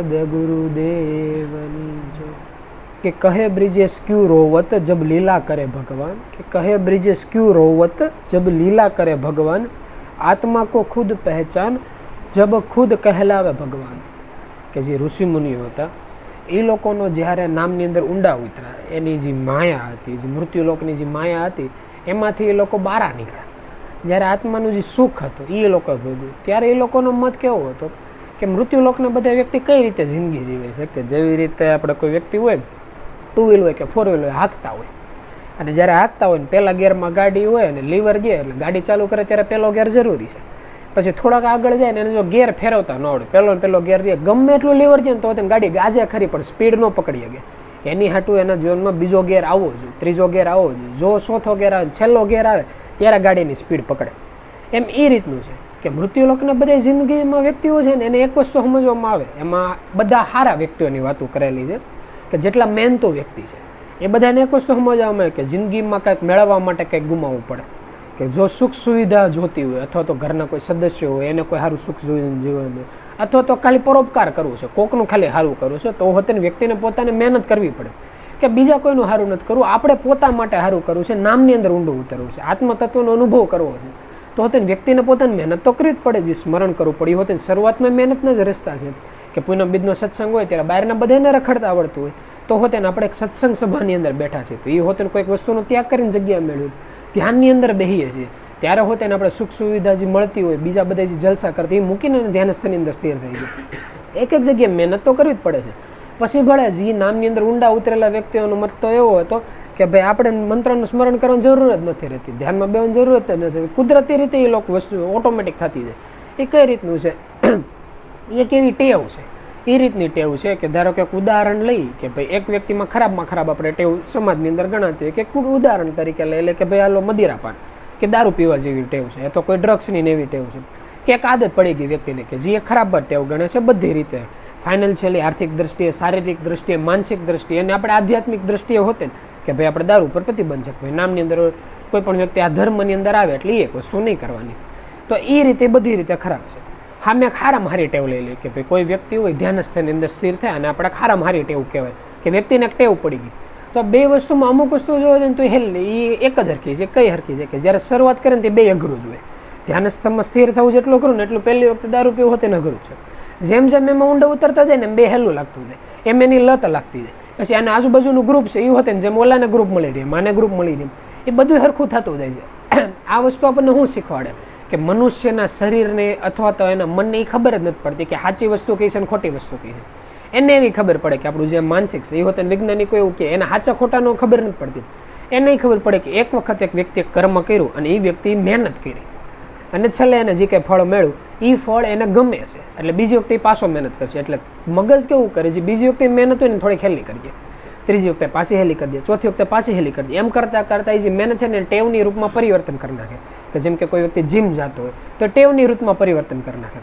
સદગુરુદેવની જય। કે કહે બ્રિजेश क्यों रोवत जब लीला करे भगवान, कि कहे ब्रिजेश क्यों रोवत जब लीला करे भगवान, आत्मा को खुद पहचान जब खुद कहलावे भगवान। કે જે ઋષિ મુનિઓ હતા એ લોકોનો જ્યારે નામની અંદર ઊંડા ઉતરા, એની જે માયા હતી, જે મૃત્યુલોકની જે માયા હતી, એમાંથી એ લોકો બહાર નીકળ્યા। જ્યારે આત્માનું જે સુખ હતું એ લોકોએ ભોગવ્યું, ત્યારે એ લોકોનો મત કેવો હતો કે મૃત્યુલોકના બધા વ્યક્તિ કઈ રીતે જિંદગી જીવે છે, કે જેવી રીતે આપણે કોઈ વ્યક્તિ હોય, ટુ વ્હીલ હોય કે ફોર વ્હીલ હોય, હાંકતા હોય, અને જ્યારે હાંકતા હોય ને પહેલા ગેરમાં ગાડી હોય અને લીવર ગેર એટલે ગાડી ચાલુ કરે ત્યારે પહેલો ગેર જરૂરી છે, પછી થોડાક આગળ જાય ને એને જો ગેર ફેરવતા ન આવડે, પહેલો ગેર રહે, ગમે એટલું લીવર જાય ને તો તેને ગાડી ગાજે ખરી પણ સ્પીડ ન પકડી શકે। એની હાટું એના જીવનમાં બીજો ગેર આવવો જોઈએ, ત્રીજો ગેર આવવો જોઈએ, જો ચોથો ગેર આવે, છેલ્લો ગેર આવે ત્યારે ગાડીની સ્પીડ પકડે। એમ એ રીતનું છે કે મૃત્યુલોકના બધા જિંદગીમાં વ્યક્તિઓ છે ને એને એક વસ્તુ સમજવામાં આવે, એમાં બધા સારા વ્યક્તિઓની વાતો કરેલી છે કે જેટલા મહેનતુ વ્યક્તિ છે એ બધાને એક વસ્તુ સમજવામાં આવે કે જિંદગીમાં કંઈક મેળવવા માટે કંઈક ગુમાવવું પડે, કે જો સુખ સુવિધા જોતી હોય અથવા તો ઘરના કોઈ સદસ્ય હોય એને કોઈ સારું સુખ સુવિધા જીવન હોય, અથવા તો ખાલી પરોપકાર કરવું છે, કોકનું ખાલી સારું કરવું છે, તો હોતે વ્યક્તિને પોતાને મહેનત કરવી પડે કે બીજા કોઈનું સારું નથી કરવું, આપણે પોતા માટે સારું કરવું છે, નામની અંદર ઊંડું ઉતરવું છે, આત્મતત્વનો અનુભવ કરવો છે, તો હોતે વ્યક્તિને પોતાને મહેનત તો કરવી જ પડે, જે સ્મરણ કરવું પડે હોતે શરૂઆતમાં મહેનતના જ રસ્તા છે કે પૂનમ બીજનો સત્સંગ હોય ત્યારે બહારના બધાને રખડતા આવડતું હોય, તો હોતે આપણે એક સત્સંગ સભાની અંદર બેઠા છે તો એ હોતે કોઈક વસ્તુનો ત્યાગ કરીને જગ્યા મેળવ્યું, ધ્યાનની અંદર બેસીએ છીએ ત્યારે હોતે આપણે સુખ સુવિધા જે મળતી હોય, બીજા બધા જે જલસા કરતા એ મૂકીને ધ્યાનસ્થાનની અંદર સ્થિર થઈ ગયું। એક એક જગ્યાએ મહેનત તો કરવી જ પડે છે। પછી ભલે જે નામની અંદર ઊંડા ઉતરેલા વ્યક્તિઓનો મત તો એવો હતો કે ભાઈ આપણે મંત્રનું સ્મરણ કરવાની જરૂર જ નથી રહેતી, ધ્યાનમાં બેવાની જરૂરત જ નથી, કુદરતી રીતે એ લોકો વસ્તુ ઓટોમેટિક થતી જાય। એ કઈ રીતનું છે, એ કેવી ટેવ છે, એ રીતની ટેવ છે કે ધારો કે ઉદાહરણ લઈ કે ભાઈ એક વ્યક્તિમાં ખરાબ આપણે ટેવ સમાજની અંદર ગણાતી હોય, કે ઉદાહરણ તરીકે લઈ લે કે ભાઈ આલો મદિરાપાન કે દારૂ પીવા જેવી ટેવ છે, અથવા કોઈ ડ્રગ્સની એવી ટેવ છે, કે એક આદત પડી ગઈ વ્યક્તિને કે જે ખરાબ જ ટેવ ગણે છે બધી રીતે, ફાઇનાન્શિયલી, આર્થિક દ્રષ્ટિએ, શારીરિક દ્રષ્ટિએ, માનસિક દ્રષ્ટિએ, અને આપણે આધ્યાત્મિક દ્રષ્ટિએ હોતે ને કે ભાઈ આપણે દારૂ ઉપર પ્રતિબંધ છે, ભાઈ નામની અંદર કોઈ પણ વ્યક્તિ આ ધર્મની અંદર આવે એટલે એક વસ્તુ નહીં કરવાની, તો એ રીતે બધી રીતે ખરાબ છે। હા મેં ખારામાં હારી ટેવ લઈ લે કે ભાઈ કોઈ વ્યક્તિ હોય ધ્યાનસ્થાનની અંદર સ્થિર થાય અને આપણે ખારામાં હારી ટેવ કહેવાય કે વ્યક્તિને એક ટેવ પડી ગઈ, તો બે વસ્તુમાં અમુક વસ્તુ જોવે ને તો હેલ એ એક જ હરખી છે, કઈ હરખી છે કે જ્યારે શરૂઆત કરે ને તે બે અઘરું જ હોય, ધ્યાનસ્થાનમાં સ્થિર થવું જેટલું અઘરું ને એટલું પહેલી વખતે દારૂ પીવું હોતે ને અઘરું છે, જેમ જેમ એમાં ઊંડા ઉતરતા જાય ને એમ બે હેલું લાગતું જાય, એમ એની લત લાગતી જાય, પછી આના આજુબાજુનું ગ્રુપ છે એ હોતે ને જેમ ઓલાને ગ્રુપ મળી રહે, માને ગ્રુપ મળી રહે, એ બધું હરખું થતું જાય છે। આ વસ્તુ આપણને શું શીખવાડે કે મનુષ્યના શરીરને અથવા તો એના મનને એ ખબર જ નથી પડતી કે સાચી વસ્તુ કઈ છે અને ખોટી વસ્તુ કઈ છે, એને એવી ખબર પડે કે આપણું જે માનસિક છે એ હોતે વૈજ્ઞાનિકો એવું કે એના સાચા ખોટાનો ખબર નથી પડતી, એને ખબર પડે કે એક વખત એક વ્યક્તિએ કર્મ કર્યું અને એ વ્યક્તિ મહેનત કરી અને છેલ્લે એને જે કંઈ ફળ મળ્યું એ ફળ એને ગમે છે એટલે બીજી વખતે પાછો મહેનત કરશે, એટલે મગજ કેવું કરે છે બીજી વખતે મહેનત હોય ને થોડીક હેલી કરીએ, ત્રીજી વખતે પાછી હેલી કરી દે, ચોથી વખતે પાછી હેલી કરી દે, એમ કરતાં કરતાં એ જે મહેનત છે ને ટેવની રૂપમાં પરિવર્તન કરી નાખે, કે જેમ કે કોઈ વ્યક્તિ જીમ જતો હોય તો ટેવની રૂપમાં પરિવર્તન કરી નાખે।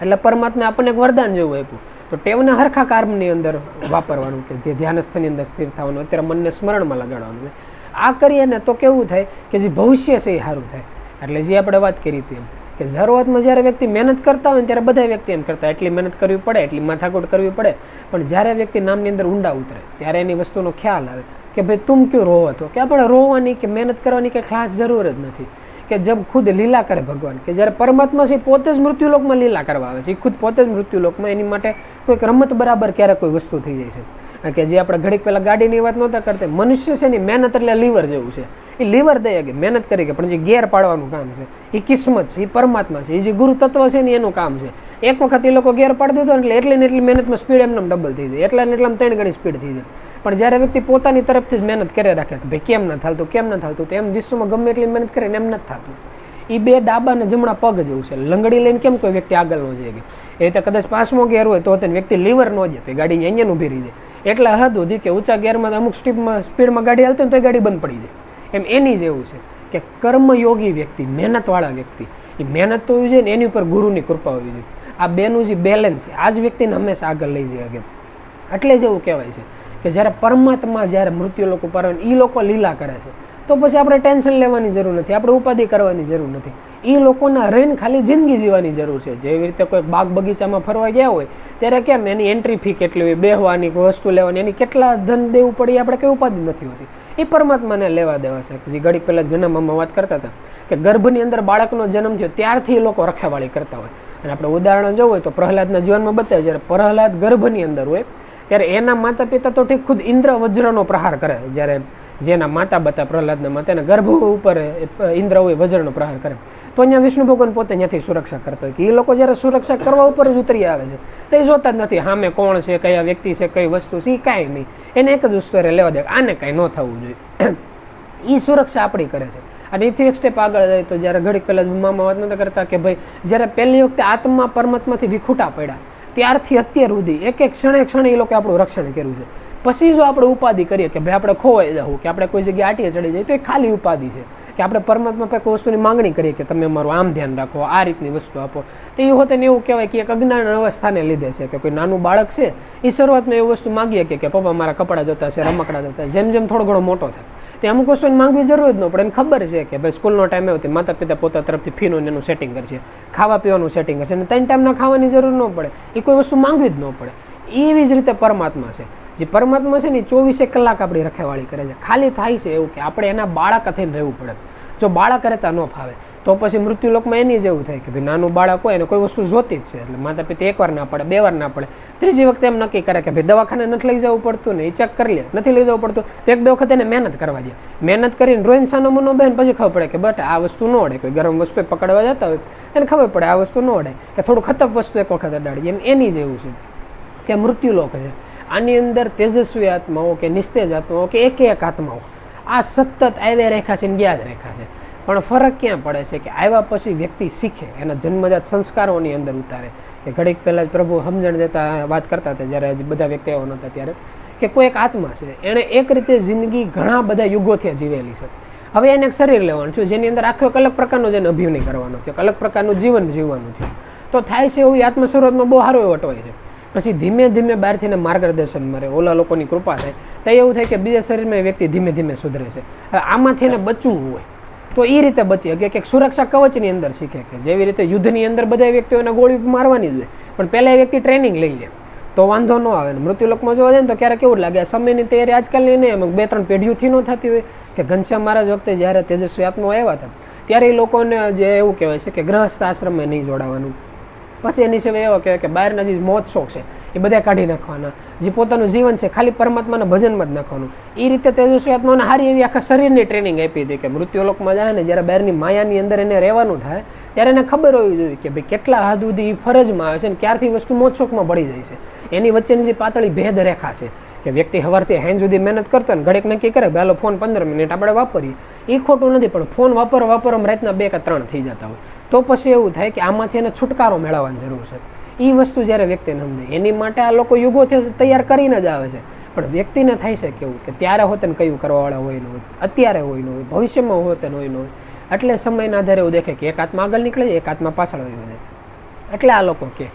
એટલે પરમાત્માએ આપણને એક વરદાન જેવું આપ્યું, તો ટેવને હરખા કર્મની અંદર વાપરવાનું, કે જે ધ્યાનસ્થાનની અંદર સ્થિર થવાનું, અત્યારે મનને સ્મરણમાં લગાડવાનું, આ કરીએ ને તો કેવું થાય કે જે ભવિષ્ય છે એ સારું થાય। એટલે જે આપણે વાત કરી હતી એમ કે શરૂઆતમાં જ્યારે વ્યક્તિ મહેનત કરતા હોય ને ત્યારે બધા વ્યક્તિ એમ કરતા એટલી મહેનત કરવી પડે, એટલી માથાકૂટ કરવી પડે, પણ જ્યારે વ્યક્તિ નામની અંદર ઊંડા ઉતરે ત્યારે એની વસ્તુનો ખ્યાલ આવે કે ભાઈ તું ક્यों રોવો હતો, કે આપણે રોવાની કે મહેનત કરવાની કંઈ ખાસ જરૂર જ નથી, કે જબ ખુદ લીલા કરે ભગવાન, કે જ્યારે પરમાત્મા છે પોતે જ મૃત્યુલોકમાં લીલા કરવા આવે છે, એ ખુદ પોતે જ મૃત્યુલોકમાં, એની માટે કોઈક રમત બરાબર ક્યારેક કોઈ વસ્તુ થઈ જાય છે। કે જે આપણે ઘડીક પહેલાં ગાડીની વાત નહોતા કરતા, મનુષ્ય છે એની મહેનત એટલે લીવર જેવું છે, એ લીવર દઈએ કે મહેનત કરી કે પણ જે ગેર પાડવાનું કામ છે એ કિસ્મત છે, એ પરમાત્મા છે, એ જે ગુરુ તત્વ છે ને એનું કામ છે। એક વખત એ લોકો ગેર પાડી દીધો એટલે એટલી ને એટલી મહેનતમાં સ્પીડ એમને ડબલ થઈ જાય, એટલા ને એટલામાં 3 ગણી સ્પીડ થઈ જાય, પણ જ્યારે વ્યક્તિ પોતાની તરફથી જ મહેનત કરે રાખે કે ભાઈ કેમ ન થતું કેમ ન થતું, તો એમ વિશ્વમાં ગમે એટલી મહેનત કરે ને એમ નથી થતું। એ બે ડાબા ને જમણા પગ જેવું છે, લંગડી લઈને કેમ કોઈ વ્યક્તિ આગળ ન જાય, એ રીતે કદાચ 5મો ગેર હોય તો વ્યક્તિ લીવર ન જાય તો એ ગાડી અહીંયા ઊભી રહી જાય, એટલા હદ સુધી કે ઊંચા ગેરમાં અમુક સ્પીડમાં ગાડી હાલતી હોય તો એ ગાડી બંધ પડી જાય। એમ એની જેવું છે કે કર્મયોગી વ્યક્તિ, મહેનતવાળા વ્યક્તિ, એ મહેનત તો હોવી જોઈએ ને એની ઉપર ગુરુની કૃપા હોવી જોઈએ, આ બેનું જે બેલેન્સ છે આ જ વ્યક્તિને હંમેશા આગળ લઈ જાય। એટલે જ એવું કહેવાય છે કે જ્યારે પરમાત્મા જ્યારે મૃત્યુ લોકો પર એ લોકો લીલા કરે છે તો પછી આપણે ટેન્શન લેવાની જરૂર નથી, આપણે ઉપાધિ કરવાની જરૂર નથી, એ લોકોના રહીને ખાલી જિંદગી જીવવાની જરૂર છે. જેવી રીતે કોઈ બાગ બગીચામાં ફરવા ગયા હોય ત્યારે કેમ એની એન્ટ્રી ફી કેટલી હોય, બેહવાની વસ્તુ લેવાની, એની કેટલા ધન દેવું પડે એ આપણે કંઈ ઉપાધિ નથી હોતી. એ પરમાત્માને લેવા દેવા છે. જે ઘડીક પહેલાં જ ઘણા મામા વાત કરતા હતા કે ગર્ભની અંદર બાળકનો જન્મ થયો ત્યારથી એ લોકો રખેવાળી કરતા હોય. અને આપણે ઉદાહરણ જોવું હોય તો પ્રહલાદના જીવનમાં બતાવે, જ્યારે પ્રહલાદ ગર્ભની અંદર હોય ત્યારે એના માતા પિતા તો ઠીક ખુદ ઇન્દ્ર વજ્રનો પ્રહાર કરે. જ્યારે જેના માતા બતા પ્રહલાદના માતા એના ગર્ભ ઉપર ઇન્દ્ર હોય વજ્રનો પ્રહાર કરે, તો અહીંયા વિષ્ણુ ભગવાન પોતે ત્યાંથી સુરક્ષા કરતા હોય કે એ લોકો જ્યારે સુરક્ષા કરવા ઉપર જ ઉતરી આવે છે તો એ જોતા જ નથી સામે કોણ છે, કયા વ્યક્તિ છે, કઈ વસ્તુ છે, એ કાંઈ નહીં. એને એક જ વસ્તુ લેવા દે, આને કાંઈ ન થવું જોઈએ. એ સુરક્ષા આપણી કરે છે. અને એથી એક સ્ટેપ આગળ જાય તો જ્યારે ઘડીક પહેલાં મામા વાત નહોતા કરતા કે ભાઈ જ્યારે પહેલી વખતે આત્મા પરમાત્માથી વિખૂટા પડ્યા ત્યારથી અત્યાર સુધી એક એક ક્ષણે એ લોકો આપણું રક્ષણ કર્યું છે. પછી જો આપણે ઉપાધિ કરીએ કે ભાઈ આપણે ખોવાઈ જવું, કે આપણે કોઈ જગ્યાએ આટીએ ચડી જાય, તો એ ખાલી ઉપાધિ છે. કે આપણે પરમાત્મા પાસે કોઈ વસ્તુની માંગણી કરીએ કે તમે મારું આમ ધ્યાન રાખો, આ રીતની વસ્તુ આપો, તો એ હોતે ને એવું કહેવાય કે એક અજ્ઞાન અવસ્થાને લીધે છે. કે કોઈ નાનું બાળક છે એ શરૂઆતમાં એવી વસ્તુ માગીએ કે પપ્પા મારા કપડાં જોતા છે, રમકડા જોતા છે. જેમ જેમ થોડો ઘણો મોટો થાય તે અમુક વસ્તુને માંગવી જરૂર જ ન પડે. એને ખબર છે કે ભાઈ સ્કૂલનો ટાઈમ આવ્યો માતા પિતા પોતા તરફથી ફીનું એનું સેટિંગ કરશે, ખાવા પીવાનું સેટિંગ કરશે, અને 3 ટાઈમના ખાવાની જરૂર ન પડે. એ કોઈ વસ્તુ માંગવી જ ન પડે. એવી જ રીતે પરમાત્મા છે. જે પરમાત્મા છે ને 24 કલાક આપણી રખેવાળી કરે છે. ખાલી થાય છે એવું કે આપણે એના બાળક થઈને રહેવું પડે. જો બાળક રહેતા ન ફાવે તો પછી મૃત્યુલોકમાં એની જ એવું થાય કે ભાઈ નાનું બાળક હોય એને કોઈ વસ્તુ જોતી જ છે. એટલે માતા પિતા 1 વાર ના પડે, 2 વાર ના પડે, ત્રીજી વખતે એમ નક્કી કરે કે ભાઈ દવાખાને નથી લઈ જવું પડતું ને, એ ચેક કરી લે, નથી લઈ જવું પડતું તો 1-2 વખત એને મહેનત કરવા દે. મહેનત કરીને રોઈન સાનો મનો બેન પછી ખબર પડે કે બટ આ વસ્તુ ન અડે. કોઈ ગરમ વસ્તુ પકડવા જતા હોય એને ખબર પડે આ વસ્તુ ન અડે, કે થોડું ખતમ વસ્તુ એક વખત અડાડી. એમ એની જ એવું છે કે મૃત્યુલોક છે. આની અંદર તેજસ્વી આત્માઓ કે નિસ્તેજ આત્માઓ કે એક આત્માઓ આ સતત આવ્યા રેખા છે ને ગયા જ રેખા છે. પણ ફરક ક્યાં પડે છે કે આવ્યા પછી વ્યક્તિ શીખે, એના જન્મજાત સંસ્કારોની અંદર ઉતારે. કે ઘડીક પહેલાં જ પ્રભુ સમજણ દેતા વાત કરતા હતા જ્યારે બધા વ્યક્તિઓ નહોતા ત્યારે, કે કોઈ એક આત્મા છે એણે એક રીતે જિંદગી ઘણા બધા યુગોથી જીવેલી છે. હવે એને એક શરીર લેવાનું થયું જેની અંદર આખો એક અલગ પ્રકારનો જેને અભિનય કરવાનો થયો, અલગ પ્રકારનું જીવન જીવવાનું થયું. તો થાય છે એવું આત્મ શરૂઆતમાં બહુ સારું એવું અટવાય છે. પછી ધીમે ધીમે બહારથી એને માર્ગદર્શન મળે, ઓલા લોકોની કૃપા થાય તો એવું થાય કે બીજા શરીરમાં વ્યક્તિ ધીમે ધીમે સુધરે છે. હવે આમાંથી એને બચવું હોય તો એ રીતે બચી શકે કે સુરક્ષા કવચની અંદર શીખે. કે જેવી રીતે યુદ્ધની અંદર બધા વ્યક્તિઓને ગોળી મારવાની જ હોય, પણ પહેલાં એ વ્યક્તિ ટ્રેનિંગ લઈ લે તો વાંધો ન આવે. મૃત્યુલોકમાં જોવા જાય ને તો ક્યારેક કેવું લાગે સમયની તૈયારી આજકાલની નહીં, એમ 2-3 પેઢીઓથી ન થતી હોય. કે ઘનશ્યામ મહારાજ વખતે જ્યારે તેજસ્વી આત્માઓ આવ્યા હતા ત્યારે એ લોકોને જે એવું કહેવાય છે કે ગ્રહસ્થ આશ્રમમાં નહીં જોડાવાનું. પછી એની સિવાય એવો કહેવાય કે બહારના જે મોજ શોખ છે એ બધા કાઢી નાખવાના, જે પોતાનું જીવન છે ખાલી પરમાત્માના ભજનમાં જ નાખવાનું. એ રીતે તેજસ્વી આત્માઓને સારી એવી આખા શરીરની ટ્રેનિંગ આપી હતી કે મૃત્યુલોકમાં જાય ને જ્યારે બહારની માયાની અંદર એને રહેવાનું થાય ત્યારે એને ખબર હોવી જોઈએ કે ભાઈ કેટલા હદ સુધી ફરજમાં આવે છે ને ક્યારથી વસ્તુ મોજ શોખમાં ભળી જાય છે. એની વચ્ચેની જે પાતળી ભેદ રેખા છે કે વ્યક્તિ સવારથી હેન્ડ સુધી મહેનત કરતો ને ઘડીક નક્કી કરે પહેલો ફોન 15 મિનિટ આપણે વાપરીએ, એ ખોટું નથી. પણ ફોન વાપરવામાં રાતના 2 કે 3 થઈ જતા હોય તો પછી એવું થાય કે આમાંથી એને છુટકારો મેળવવાની જરૂર છે. એ વસ્તુ જ્યારે વ્યક્તિને સમજે એની માટે આ લોકો યુગોથી તૈયાર કરીને જ આવે છે. પણ વ્યક્તિને થાય છે કેવું કે ત્યારે હોતે ને કયું કરવાવાળા હોય ન હોય, અત્યારે હોય ન હોય, ભવિષ્યમાં હોતે હોય ન હોય. એટલે સમયના આધારે એવું દેખે કે એક આત્મા આગળ નીકળે છે, એક આત્મા પાછળ આવી જાય. એટલે આ લોકો કે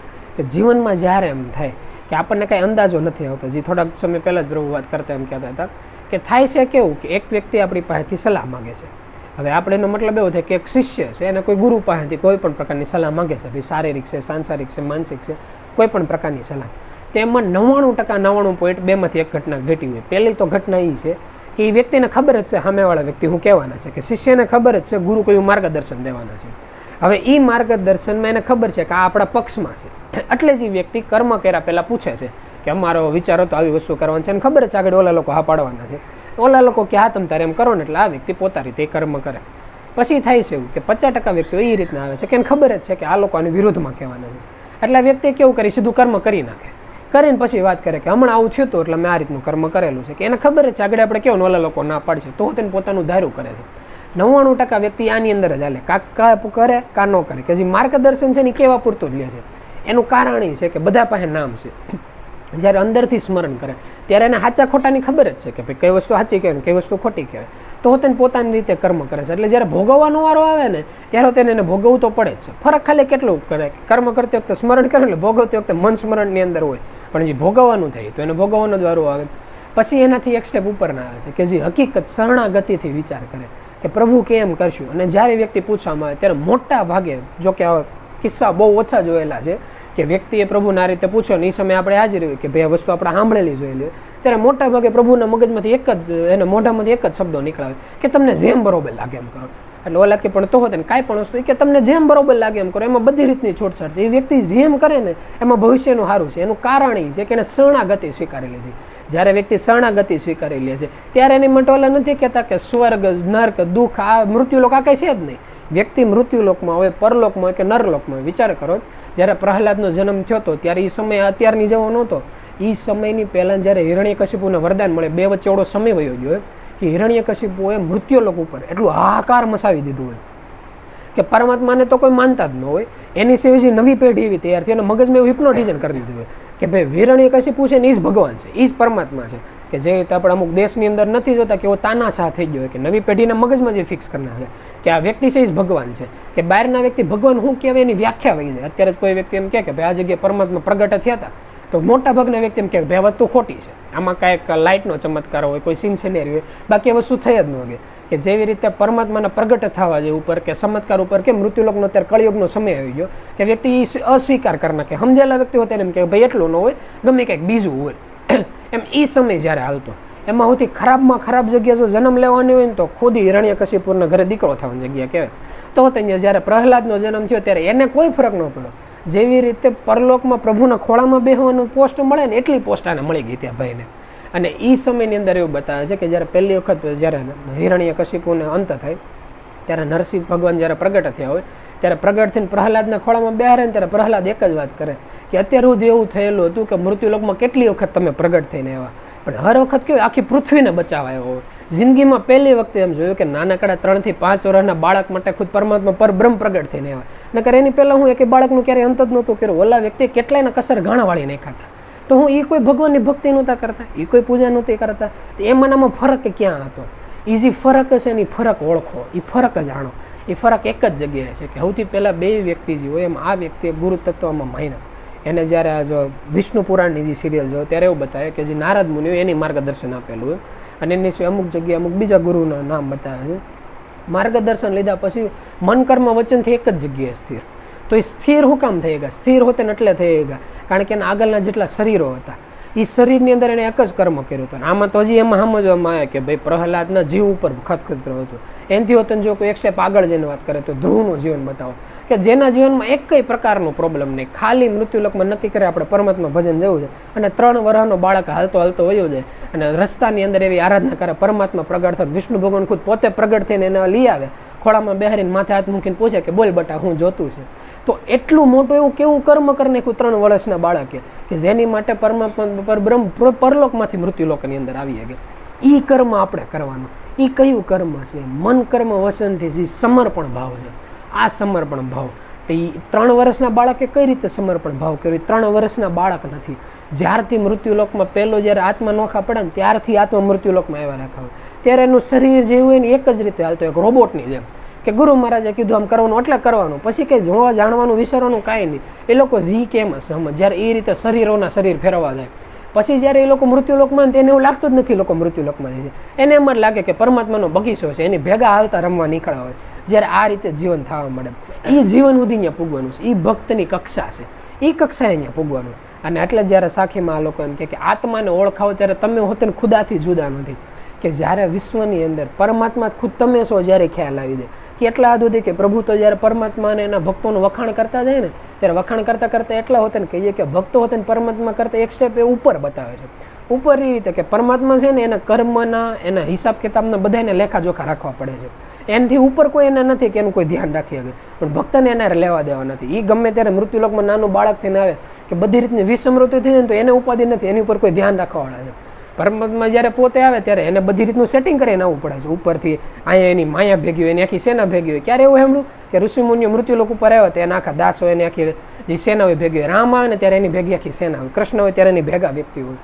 જીવનમાં જ્યારે એમ થાય કે આપણને કાંઈ અંદાજો નથી આવતો, જે થોડાક સમય પહેલાં જ પ્રભુ વાત કરતા એમ કહેતા હતા કે થાય છે કેવું કે એક વ્યક્તિ આપણી પાસેથી સલાહ માગે છે. હવે આપણે એનો મતલબ એવો થાય કે એક શિષ્ય છે એને કોઈ ગુરુ પાસેથી કોઈ પણ પ્રકારની સલાહ માગે છે, ભાઈ શારીરિક છે, સાંસારિક છે, માનસિક છે, કોઈ પણ પ્રકારની સલાહ. તેમાં 99.2% એક ઘટના ઘટી હોય. પહેલી તો ઘટના એ છે કે એ વ્યક્તિને ખબર જ છે સામેવાળા વ્યક્તિ હું કહેવાના છે, કે શિષ્યને ખબર જ છે ગુરુ કયું માર્ગદર્શન દેવાના છે. હવે એ માર્ગદર્શનમાં એને ખબર છે કે આ આપણા પક્ષમાં છે. એટલે જ એ વ્યક્તિ કર્મ કર્યા પહેલાં પૂછે છે કે અમારો વિચારો તો આવી વસ્તુ કરવાની છે, અને ખબર છે આગળ ઓલા લોકો હા પાડવાના છે. ઓલા લોકો કે હા તમે તારે એમ કરો ને એટલે આ વ્યક્તિ પોતા રીતે કર્મ કરે. પછી થાય છે એવું કે 50% વ્યક્તિઓ એ રીતના આવે છે કે એને ખબર જ છે કે આ લોકો આની વિરોધમાં કહેવાના છે. એટલે આ વ્યક્તિ કેવું કરી સીધું કર્મ કરી નાખે, કરીને પછી વાત કરે કે હમણાં આવું થયું હતું એટલે મેં આ રીતનું કર્મ કરેલું છે. કે એને ખબર જ છે આગળ આપણે કેવું ઓલા લોકો ના પાડશે તો તેને પોતાનું ધાર્યું કરે છે. 99% વ્યક્તિ આની અંદર જ હાલે, કાં કરે કાં ન કરે. કે જે માર્ગદર્શન છે ને કેવા પૂરતું જ લે છે. એનું કારણ એ છે કે બધા પાસે નામ છે. જ્યારે અંદરથી સ્મરણ કરે ત્યારે એને સાચા ખોટાની ખબર જ છે કે ભાઈ કઈ વસ્તુ સાચી કહેવાય ને કઈ વસ્તુ ખોટી કહેવાય. તો તેને પોતાની રીતે કર્મ કરે છે. એટલે જ્યારે ભોગવવાનો વારો આવે ને ત્યારે તેને એને ભોગવવું તો પડે જ છે. ફરક ખાલી કેટલું કરે, કર્મ કરતી વખતે સ્મરણ કરે એટલે ભોગવતી વખતે મન સ્મરણની અંદર હોય, પણ જે ભોગવવાનું થાય તો એને ભોગવવાનો જ વારો આવે. પછી એનાથી એક સ્ટેપ ઉપર ના આવે છે કે જે હકીકત શરણાગતિથી વિચાર કરે. કે પ્રભુ કેમ કરશું. અને જ્યારે વ્યક્તિ પૂછવામાં આવે ત્યારે મોટા ભાગે, જો કે કિસ્સા બહુ ઓછા જોયેલા છે કે વ્યક્તિએ પ્રભુને આ રીતે પૂછ્યો ને એ સમયે આપણે હાજર હોય કે ભાઈ આ વસ્તુ આપણે સાંભળેલી જોયેલી હોય, ત્યારે મોટા ભાગે પ્રભુના મગજમાંથી એના મોઢામાંથી એક જ શબ્દો નીકળાવે કે તમને જેમ બરોબર લાગે એમ કરો. એટલે ઓલા કે પણ તો હોત ને કાંઈ પણ વસ્તુ કે તમને જેમ બરોબર લાગે એમ કરો, એમાં બધી રીતની છૂટછાટ છે. એ વ્યક્તિ જેમ કરે ને એમાં ભવિષ્યનું સારું છે. એનું કારણ એ છે કે એને શરણાગતિ સ્વીકારી લીધી. જ્યારે વ્યક્તિ શરણાગતિ સ્વીકારી લે છે ત્યારે એની માટે ઓલા નથી કહેતા કે સ્વર્ગ, નર્ક, દુઃખ, આ મૃત્યુલોક આ કંઈ છે જ નહીં. વ્યક્તિ મૃત્યુલોકમાં હોય, પરલોકમાં હોય કે નરલોકમાં હોય. વિચાર કરો, જ્યારે પ્રહલાદનો જન્મ થયો હતો ત્યારે એ સમય અત્યારની જેવો નહોતો. એ સમયની પહેલાં જ્યારે હિરણ્યકશિપુને વરદાન મળે, બે વચ્ચે એવડો સમય વયો ગયો કે હિરણ્યકશિપુએ મૃત્યુલોક ઉપર એટલું હાહાકાર મચાવી દીધું હોય કે પરમાત્માને તો કોઈ માનતા જ ન હોય. એની સિવાય નવી પેઢી એવી તૈયાર થઈ અને મગજમાં એવું હિપ્નોટિઝમ કરી દીધું હોય કે ભાઈ હિરણ્યકશિપુ છે ને એ જ ભગવાન છે, એ જ પરમાત્મા છે. કે જે રીતે આપણે અમુક દેશની અંદર નથી જોતા કે એવો તાનાશાહ થઈ ગયો કે નવી પેઢીના મગજમાં જે ફિક્સ કરી નાખે કે આ વ્યક્તિ છે એ જ ભગવાન છે, કે બહારના વ્યક્તિ ભગવાન શું કહેવાય એની વ્યાખ્યા વહી જાય. અત્યારે જ કોઈ વ્યક્તિ એમ કહે કે ભાઈ આ જગ્યાએ પરમાત્મા પ્રગટ થયા હતા, તો મોટા ભાગના વ્યક્તિ એમ કહે ભાઈ વસ્તુ ખોટી છે, આમાં કાંઈક લાઇટનો ચમત્કાર હોય, કોઈ સીન સિનેરી હોય, બાકી એ વસ્તુ થઈ જ ન હોય. કે જેવી રીતે પરમાત્માના પ્રગટ થવા જે ઉપર કે ચમત્કાર ઉપર કે મૃત્યુલોકનો અત્યારે કળિયુગનો સમય આવી ગયો કે વ્યક્તિ અસ્વીકાર કરી નાખે. સમજેલા વ્યક્તિ હોય તેને એમ કે ભાઈ એટલું ન હોય, ગમે કંઈક બીજું હોય. એમ એ સમય જ્યારે હાલતો એમાં સૌથી ખરાબમાં ખરાબ જગ્યા જો જન્મ લેવાની હોય ને તો ખુદ હિરણ્યકશિપુના ઘરે દીકરો થવાની જગ્યા કહેવાય. તો અહીંયા જ્યારે પ્રહલાદનો જન્મ થયો ત્યારે એને કોઈ ફરક ન પડ્યો. જેવી રીતે પરલોકમાં પ્રભુના ખોળામાં બેહવાનું પોસ્ટ મળે ને એટલી પોસ્ટ આને મળી ગઈ ત્યાં ભાઈને. અને એ સમયની અંદર એવું બતાવે છે કે જ્યારે પહેલી વખત જ્યારે હિરણ્યકશિપુને અંત થાય ત્યારે નરસિંહ ભગવાન જ્યારે પ્રગટ થયા હોય ત્યારે પ્રગટ થઈને પ્રહલાદના ખોળામાં બેહારે ને ત્યારે પ્રહલાદ એક જ વાત કરે કે અત્યાર સુધી એવું થયેલું હતું કે મૃત્યુલોકમાં કેટલી વખત તમે પ્રગટ થઈને આવ્યા, પણ હર વખત કેવું આખી પૃથ્વીને બચાવવા આવ્યો હોય. જિંદગીમાં પહેલી વખતે એમ જોયું કે નાનકડા 3 થી 5 વર્ષના બાળક માટે ખુદ પરમાત્મા પરબ્રહ્મ પ્રગટ થઈને આવ્યા. નકર એની પહેલાં હું એક બાળકનું ક્યારેય અંત જ નહોતું કર્યું. ઓલા વ્યક્તિ કેટલાયના કસર ઘાણા વાળી નાખ્યા હતા. તો હું એ કોઈ ભગવાનની ભક્તિ નહોતા કરતા, એ કોઈ પૂજા નહોતી કરતા. તો એમાંનામાં ફરક ક્યાં હતો? એ જે ફરક છે ને એ ફરક ઓળખો, એ ફરક જાણો. એ ફરક એક જ જગ્યાએ છે કે સૌથી પહેલાં બે વ્યક્તિ જે હોય એમ આ વ્યક્તિએ ગુરુ તત્વમાં માન્યા. એને જ્યારે આ જો વિષ્ણુ પુરાણની જે સિરિયલ જો ત્યારે એવું બતાવે કે જે નારદ મુનિ હોય એની માર્ગદર્શન આપેલું હોય અને એની સિવાય અમુક જગ્યાએ અમુક બીજા ગુરુના નામ બતાવે છે. માર્ગદર્શન લીધા પછી મન કર્મ વચનથી એક જ જગ્યાએ સ્થિર. તો એ સ્થિર શું કામ થઈ ગયા? સ્થિર હોતે ને એટલે થઈ ગયા કારણ કે એના આગળના જેટલા શરીરો હતા એ શરીરની અંદર એને એક જ કર્મ કર્યું હતું. આમાં તો હજી એમાં સમજવામાં આવે કે ભાઈ પ્રહલાદના જીવ ઉપર ખતખતરો હતું. એનાથી હોત જો કોઈ એક સ્ટેપ આગળ જઈને વાત કરે તો ધ્રુવનું જીવન બતાવો કે જેના જીવનમાં એક કઈ પ્રકારનો પ્રોબ્લેમ નહીં, ખાલી મૃત્યુલોકમાં નક્કી કરે આપણે પરમાત્મા ભજન જવું છે અને 3 વર્ષનો બાળક હાલતો હાલતો વયો જાય અને રસ્તાની અંદર એવી આરાધના કરે, પરમાત્મા પ્રગટ થાય, વિષ્ણુ ભગવાન ખુદ પોતે પ્રગટ થઈને એને લઈ આવે, ખોળામાં બેહારીને માથે હાથ મૂકીને પૂછે કે બોલ બટા હું જોતું છે. તો એટલું મોટું એવું કેવું કર્મ કરી નાખ્યું 3 વર્ષના બાળકે કે જેની માટે પરમાત્મા પરબ્રહ્મ પરલોકમાંથી મૃત્યુલોકની અંદર આવી ગયા. એ કર્મ આપણે કરવાનું. એ કયું કર્મ છે? મન કર્મ વચનથી જે સમર્પણ ભાવ છે. આ સમર્પણ ભાવ તો એ 3 વર્ષના બાળકે કઈ રીતે સમર્પણ ભાવ કર્યો? 3 વર્ષના બાળક નથી. જ્યારથી મૃત્યુલોકમાં પહેલો જ્યારે આત્મા નોખા પડે ને ત્યારથી આત્મા મૃત્યુલોકમાં આવ્યા રાખા હોય ત્યારે એનું શરીર જેવું હોય ને એક જ રીતે હાલતું, એક રોબોટની જેમ કે ગુરુ મહારાજે કીધું આમ કરવાનું એટલે કરવાનું, પછી કંઈ જોવા જાણવાનું વિચારવાનું કાંઈ નહીં. એ લોકો જી કેમ સમજ જ્યારે એ રીતે શરીરોના શરીર ફેરવા જાય પછી જ્યારે એ લોકો મૃત્યુલોકમાં તેને એવું લાગતું જ નથી લોકો મૃત્યુલોકમાં જાય છે. એને એમ જ લાગે કે પરમાત્માનો બગીચો છે, એની ભેગા હાલતા રમવા નીકળ્યા હોય. જ્યારે આ રીતે જીવન થવા મળે એ જીવન સુધી અહીંયા પૂગવાનું છે. એ ભક્તની કક્ષા છે, એ કક્ષાએ અહીંયા પૂગવાનું. અને એટલે જ્યારે સાખીમાં આ લોકો એમ કે આત્માને ઓળખાવો ત્યારે તમે હોતે ખુદાથી જુદા નથી. કે જ્યારે વિશ્વની અંદર પરમાત્મા ખુદ તમે છો જ્યારે ખ્યાલ આવી જાય કે એટલા હદ સુધી કે પ્રભુ તો જ્યારે પરમાત્માને એના ભક્તોનું વખાણ કરતા જાય ને ત્યારે વખાણ કરતાં કરતાં એટલા હોતે ને કહીએ કે ભક્તો હોતે ને પરમાત્મા કરતાં એક સ્ટેપ એ ઉપર બતાવે છે. ઉપર એ રીતે કે પરમાત્મા છે ને એના કર્મના એના હિસાબ કિતાબના બધાને લેખાજોખા રાખવા પડે છે. એનાથી ઉપર કોઈ એને નથી કે એનું કોઈ ધ્યાન રાખી શકે, પણ ભક્તને એને લેવા દેવા નથી. એ ગમે ત્યારે મૃત્યુલોકમાં નાનું બાળક થઈને આવે કે બધી રીતની વિષમૃત્યુ થઈ ને તો એને ઉપાધિ નથી, એની ઉપર કોઈ ધ્યાન રાખવાવાળા છે. પરમાત્મા જ્યારે પોતે આવે ત્યારે એને બધી રીતનું સેટિંગ કરીને આવવું પડે છે. ઉપરથી અહીંયા એની માયા ભેગી હોય, એની આખી સેના ભેગી હોય. ક્યારે એવું સાંભળ્યું કે ઋષિમુનિઓ મૃત્યુલોક ઉપર આવ્યા તો એના આખા દાસ હોય, એની આખી જે સેના હોય ભેગી હોય. રામ આવે ને ત્યારે એની ભેગી આખી સેના હોય, કૃષ્ણ હોય ત્યારે એની ભેગા વ્યક્તિ હોય.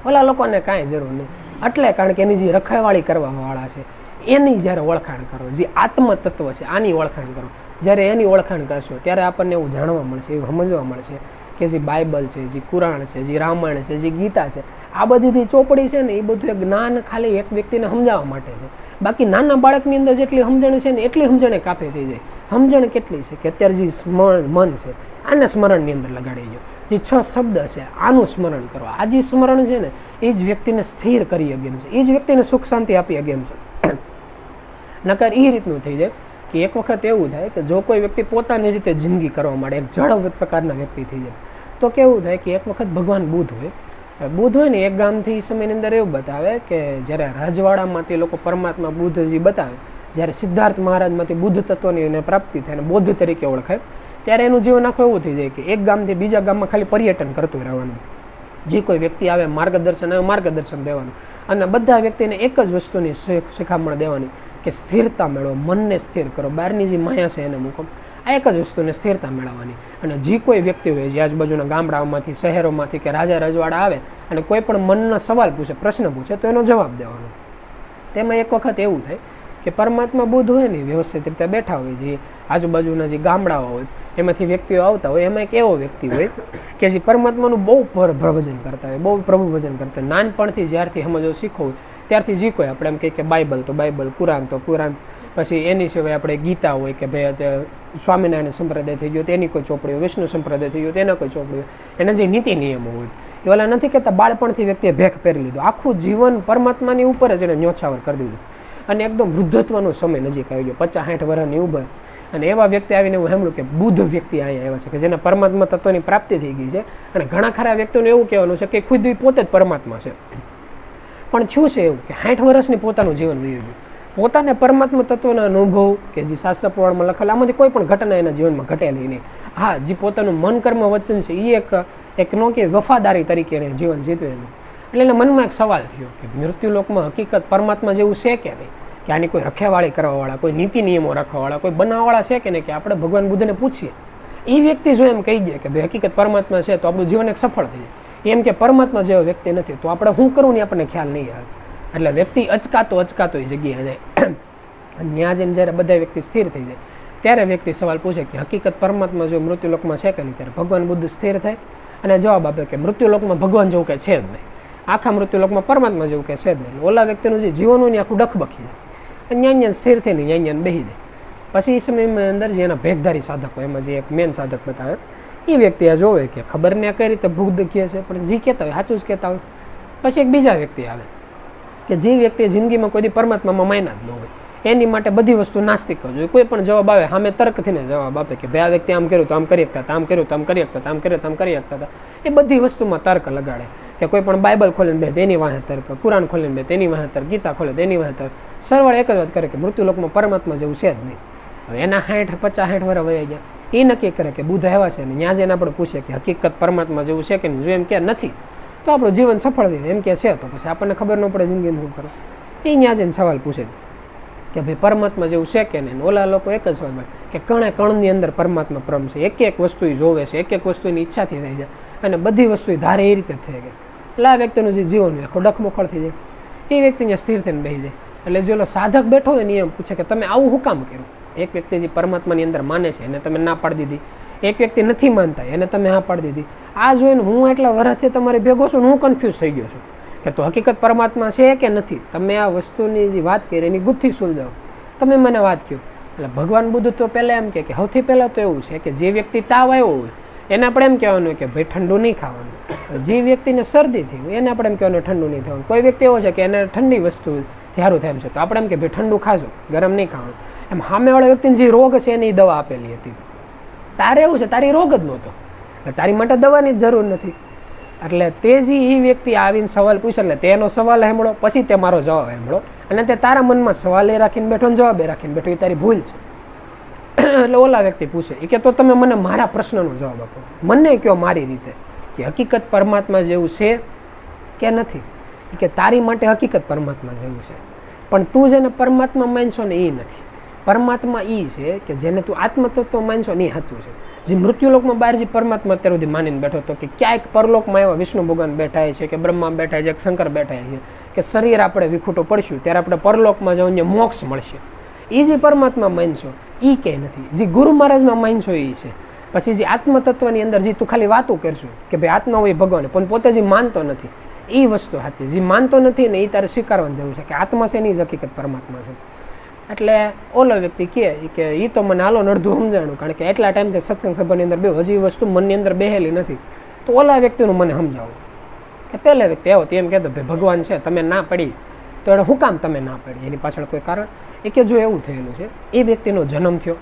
ઓલા લોકોને કાંઈ જરૂર નહીં. એટલે કારણ કે એની જે રખાવાળી કરવાવાળા છે એની જ્યારે ઓળખાણ કરો, જે આત્મતત્વ છે આની ઓળખાણ કરો. જ્યારે એની ઓળખાણ કરશો ત્યારે આપણને એવું જાણવા મળશે, એવું સમજવા મળશે કે જે બાઇબલ છે, જે કુરાણ છે, જે રામાયણ છે, જે ગીતા છે, આ બધી ચોપડી છે ને એ બધું જ્ઞાન ખાલી એક વ્યક્તિને સમજાવવા માટે છે. બાકી નાના બાળકની અંદર જેટલી સમજણ છે ને એટલી સમજણે કાપી થઈ જાય. સમજણ કેટલી છે કે અત્યારે જે મન છે આને સ્મરણની અંદર લગાડી દો. જે 6 શબ્દ છે આનું સ્મરણ કરો. આ જે સ્મરણ છે ને એ જ વ્યક્તિને સ્થિર કરી શકે એમ છે, એ જ વ્યક્તિને સુખ શાંતિ આપી શકે એમ છે. નકર એ રીતનું થઈ જાય કે એક વખત એવું થાય કે જો કોઈ વ્યક્તિ પોતાની રીતે જિંદગી કરવા માંડે, એક જળ પ્રકારના વ્યક્તિ થઈ જાય, તો કેવું થાય કે એક વખત ભગવાન બુદ્ધ હોય ને એક ગામથી એ સમયની અંદર એવું બતાવે કે જ્યારે રજવાડામાંથી લોકો પરમાત્મા બુદ્ધજી બતાવે, જ્યારે સિદ્ધાર્થ મહારાજમાંથી બુદ્ધ તત્વની એને પ્રાપ્તિ થાય અને બૌદ્ધ તરીકે ઓળખાય, ત્યારે એનું જીવન આખું એવું થઈ જાય કે એક ગામથી બીજા ગામમાં ખાલી પર્યટન કરતું રહેવાનું. જે કોઈ વ્યક્તિ આવે માર્ગદર્શન દેવાનું, અને બધા વ્યક્તિને એક જ વસ્તુની શિખામણ દેવાની કે સ્થિરતા મેળવો, મનને સ્થિર કરો, બહારની જે માયા છે એને મૂકો. આ એક જ વસ્તુને સ્થિરતા મેળવવાની. અને જે કોઈ વ્યક્તિ હોય જે આજુબાજુના ગામડાઓમાંથી, શહેરોમાંથી કે રાજા રજવાડા આવે અને કોઈ પણ મનનો સવાલ પૂછે, પ્રશ્ન પૂછે, તો એનો જવાબ દેવાનો. તેમાં એક વખત એવું થાય કે પરમાત્મા બુદ્ધ હોય ને વ્યવસ્થિત રીતે બેઠા હોય, જે આજુબાજુના જે ગામડાઓ હોય એમાંથી વ્યક્તિઓ આવતા હોય, એમાં એક એવો વ્યક્તિ હોય કે જે પરમાત્માનું બહુ પ્રભજન કરતા હોય, બહુ પ્રભુભજન કરતા હોય. નાનપણથી જ્યારથી સમજો શીખવું હોય ત્યારથી જે કોઈ આપણે એમ કહીએ કે બાઇબલ તો બાઇબલ, કુરાન તો કુરાન, પછી એની સિવાય આપણે ગીતા હોય કે ભાઈ સ્વામિનારાયણ સંપ્રદાય થઈ ગયો તેની કોઈ ચોપડી હોય, વિષ્ણુ સંપ્રદાય થઈ ગયો તેના કોઈ ચોપડી હોય, એના જે નીતિ નિયમો હોય એ ઓલા નથી કહેતા બાળપણથી વ્યક્તિએ ભેખ પહેરી લીધો, આખું જીવન પરમાત્માની ઉપર જ એને ન્યોછાવર કરી દીધું. અને એકદમ વૃદ્ધત્વનો સમય નજીક આવી ગયો, 50-60 વર્ષની ઉંમર, અને એવા વ્યક્તિ આવીને હું સાંભળ્યું કે બુદ્ધ વ્યક્તિ અહીંયા આવ્યા છે કે જેને પરમાત્મા તત્વની પ્રાપ્તિ થઈ ગઈ છે. અને ઘણા ખરા વ્યક્તિઓને એવું કહેવાનું છે કે ખુદ પોતે જ પરમાત્મા છે. પણ શું છે એવું કે 60 વર્ષની પોતાનું જીવન વીવી ગયું, પોતાને પરમાત્મા તત્વના અનુભવ કે જે શાસ્ત્ર પુરાણમાં લખેલા આમાંથી કોઈ પણ ઘટના એના જીવનમાં ઘટેલી નહીં. હા, જે પોતાનું મન કર્મ વચન છે એ એક નો કે વફાદારી તરીકે એને જીવન જીતવેલું. એટલે એના મનમાં એક સવાલ થયો કે મૃત્યુલોકમાં હકીકત પરમાત્મા જેવું છે કે નહીં, કે આની કોઈ રખેવાળી કરવાવાળા, કોઈ નીતિ નિયમો રાખવાવાળા, કોઈ બનાવવાળા છે કે નહીં, કે આપણે ભગવાન બુદ્ધને પૂછીએ. એ વ્યક્તિ જો એમ કહી દે કે ભાઈ હકીકત પરમાત્મા છે તો આપણું જીવન એક સફળ થઈ જાય. એમ કે પરમાત્મા જેવો વ્યક્તિ નથી તો આપણે શું કરવું ને આપણને ખ્યાલ નહીં આવે. એટલે વ્યક્તિ અચકાતો એ જગ્યાએ જાય. ત્યાં જઈને જ્યારે બધા વ્યક્તિ સ્થિર થઈ જાય ત્યારે વ્યક્તિ સવાલ પૂછે કે હકીકત પરમાત્મા જો મૃત્યુલોકમાં છે કે નહીં, ત્યારે ભગવાન બુદ્ધ સ્થિર થાય અને જવાબ આપે કે મૃત્યુલોકમાં ભગવાન જેવું કંઈ છે જ નહીં, આખા મૃત્યુલોકમાં પરમાત્મા જેવું કંઈ છે જ નહીં. ઓલા વ્યક્તિનું જે જીવન હોય ને આખું ડખબખી જાય, ન્યાન્યાન સ્થિર થઈને ન્યાન્યાન બેસી જાય. પછી એ સમયની અંદર જે એના ભેગધારી સાધકો, એમાં જે એક મેન સાધક બતાવે, એ વ્યક્તિ આ જોવે કે ખબર ને કઈ રીતે બુદ્ધ કહે છે પણ જે કહેતા હોય સાચું જ કહેતા હોય. પછી એક બીજા વ્યક્તિ આવે કે જે વ્યક્તિ જિંદગીમાં કોઈ પરમાત્મામાં માન્યા જ ન હોય, એની માટે બધી વસ્તુ નાસ્તિક જોઈએ. કોઈ પણ જવાબ આવે સામે તર્કથી ને જવાબ આપે કે ભાઈ આ વ્યક્તિ આમ કર્યું તો આમ કરી શકતા, આમ કર્યું તો આમ કરી શકતા, આમ કર્યું તો આમ કરી શકતા હતા. એ બધી વસ્તુમાં તર્ક લગાડે કે કોઈ પણ બાઇબલ ખોલીને બે તેની વાહે તર્ક, કુરાન ખોલીને બે તેની વાહે તર્ક, ગીતા ખોલે તેની વાહે તર્ક. સરવાળે એક જ વાત કરે કે મૃત્યુલોકમાં પરમાત્મા જેવું છે જ નહીં. હવે એના 50-60 વર્ષ વયા ગયા, એ નક્કી કરે કે બુદ્ધ એવા છે ને ત્યાં જઈને આપણે પૂછીએ કે હકીકત પરમાત્મા જેવું છે કે નહીં. જો એમ કે નથી તો આપણું જીવન સફળ થયું, એમ કે છે તો પછી આપણને ખબર ન પડે જિંદગીમાં શું કરો. એ ત્યાં જઈને સવાલ પૂછે કે ભાઈ પરમાત્મા જેવું છે કે નહીં. ઓલા લોકો એક જ સવાલ કે કણે કણની અંદર પરમાત્મા પરમ છે, એક વસ્તુ એ જોવે છે, એક વસ્તુની ઈચ્છાથી થઈ જાય અને બધી વસ્તુ ધારે એ રીતે થઈ ગઈ. એટલે આ વ્યક્તિનું જે જીવન હોય આખું ડખમોખળ થઈ જાય. એ વ્યક્તિ ત્યાં સ્થિર થઈને બેસી જાય. એટલે જો સાધક બેઠો હોય ને એમ પૂછે કે તમે આવું શું કામ કર્યું. એક વ્યક્તિ જે પરમાત્માની અંદર માને છે એને તમે ના પાડી દીધી, એક વ્યક્તિ નથી માનતા એને તમે હા પાડી દીધી. આ જોઈને હું એટલા વર્ષથી તમારી ભેગો છું, હું કન્ફ્યુઝ થઈ ગયો છું કે તો હકીકત પરમાત્મા છે કે નથી. તમે આ વસ્તુની જે વાત કરી એની ગુથ્થી સુલઝાવો, તમે મને વાત કહો. એટલે ભગવાન બુદ્ધ તો પહેલાં એમ કે સૌથી પહેલાં તો એવું છે કે જે વ્યક્તિ તાવ આવ્યો હોય એને આપણે એમ કહેવાનું કે ભાઈ ઠંડુ નહીં ખાવાનું. જે વ્યક્તિને શરદી થઈ હોય એને આપણે એમ કહેવાનું ઠંડુ નહીં થવાનું. કોઈ વ્યક્તિ એવો છે કે એને ઠંડી વસ્તુ સારું થાય એમ છે તો આપણે એમ કે ભાઈ ઠંડુ ખાજો, ગરમ નહીં ખાવાનું. એમ સામેવાળા વ્યક્તિને જે રોગ છે એની દવા આપેલી હતી. તારે એવું છે તારી રોગ જ નહોતો, તારી માટે દવાની જ જરૂર નથી. એટલે તે જે એ વ્યક્તિ આવીને સવાલ પૂછે એટલે તેનો સવાલ સાંભળો, પછી તે મારો જવાબ સાંભળો, અને તે તારા મનમાં સવાલ એ રાખીને બેઠો ને જવાબ એ રાખીને બેઠો, એ તારી ભૂલ છે. એટલે ઓલા વ્યક્તિ પૂછે એ કે તો તમે મને મારા પ્રશ્નનો જવાબ આપો, મને કહો મારી રીતે કે હકીકત પરમાત્મા જેવું છે કે નથી. કે તારી માટે હકીકત પરમાત્મા જેવું છે, પણ તું જેને પરમાત્મા માનશો ને એ નથી. પરમાત્મા એ છે કે જેને તું આત્મતત્વ માનશો ને એ સાચું છે. જે મૃત્યુલોકમાં બહાર જે પરમાત્મા અત્યાર સુધી માનીને બેઠો હતો કે ક્યાંક પરલોકમાં એવા વિષ્ણુ ભગવાન બેઠા છે કે બ્રહ્મા બેઠા છે કે શંકર બેઠા છે કે શરીર આપણે વિખૂટો પડશું ત્યારે આપણે પરલોકમાં જઈને મોક્ષ મળશે. એ જે પરમાત્મા માનશો એ ક્યાંય નથી. જે ગુરુ મહારાજમાં માનશો એ છે. પછી જે આત્મતત્વની અંદર જે તું ખાલી વાતો કરશું કે ભાઈ આત્મા હોય ભગવાન પણ પોતે જે માનતો નથી એ વસ્તુ સાચી. જે માનતો નથી ને એ તારે સ્વીકારવાની જરૂર છે કે આત્મા છે એની જ હકીકત પરમાત્મા છે. એટલે ઓલો વ્યક્તિ કે એ તો મને હાલો અડધું સમજાણું, કારણ કે એટલા ટાઈમથી સત્સંગ સભાની અંદર બે હજી વસ્તુ મનની અંદર બેહેલી નથી. તો ઓલા વ્યક્તિનું મને સમજાવું કે પહેલા વ્યક્તિ આવો તો એમ કહેતો ભાઈ ભગવાન છે, તમે ના પડી તો એને શું કામ તમે ના પડી, એની પાછળ કોઈ કારણ? એ કે જો એવું થયેલું છે, એ વ્યક્તિનો જન્મ થયો,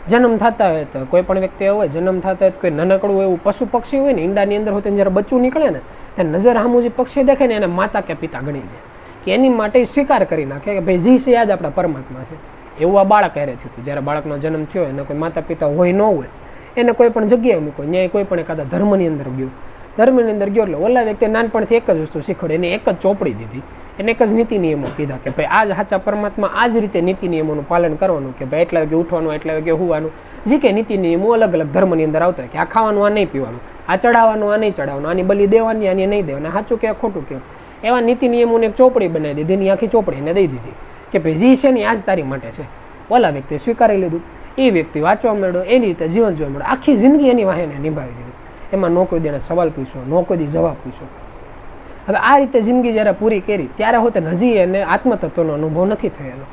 જન્મ થતા હોય તો કોઈ પણ વ્યક્તિ હોય જન્મ થતા હોય તો કોઈ નાનકડું એવું પશુ પક્ષી હોય ને ઈંડાની અંદર હોય તો જ્યારે બચ્ચું નીકળે ને ત્યારે નજર સામું જે પક્ષી દેખે ને એને માતા કે પિતા ગણી લે, કે એની માટે સ્વીકાર કરી નાખે કે ભાઈ જી છે યાદ આપણા પરમાત્મા છે. એવું આ બાળક હારે થયું હતું. જ્યારે બાળકનો જન્મ થયો એને કોઈ માતા પિતા હોય ન હોય, એને કોઈ પણ જગ્યાએ મૂકો, ન્યાય કોઈ પણ એકાદા ધર્મની અંદર ગયો, ધર્મની અંદર ગયો એટલે ઓલા વ્યક્તિ નાનપણથી એક જ વસ્તુ શીખવાડે, એને એક જ ચોપડી દીધી, એને એક જ નીતિ નિયમો કીધા કે ભાઈ આ જ સાચા પરમાત્મા, આ જ રીતે નીતિ નિયમોનું પાલન કરવાનું, કે ભાઈ એટલા વાગે ઉઠવાનું, એટલા વાગે હોવાનું, જે કે નીતિ નિયમો અલગ અલગ ધર્મની અંદર આવતા હોય કે આ ખાવાનું, આ નહીં પીવાનું, આ ચડાવવાનું, આ નહીં ચડાવવાનું, આની બલી દેવાની, આની નહીં દેવાની, સાચું કે ખોટું કે, એવા નીતિ નિયમોને એક ચોપડી બનાવી દીધી, એની આખી ચોપડી એને દઈ દીધી કે ભાઈ જી છે ને આ જ તારી માટે છે. ઓલા વ્યક્તિએ સ્વીકારી લીધું. એ વ્યક્તિ વાંચવા માંડ્યો, એની રીતે જીવન જોવા માંડ્યો, આખી જિંદગી એની વાહેને નિભાવી દીધી. એમાં નો કોઈ દેને સવાલ પૂછ્યો, નો કોઈ દી જવાબ પૂછ્યો. હવે આ રીતે જિંદગી જ્યારે પૂરી કરી ત્યારે હોતે હજી એને આત્મતત્વનો અનુભવ નથી થયેલો.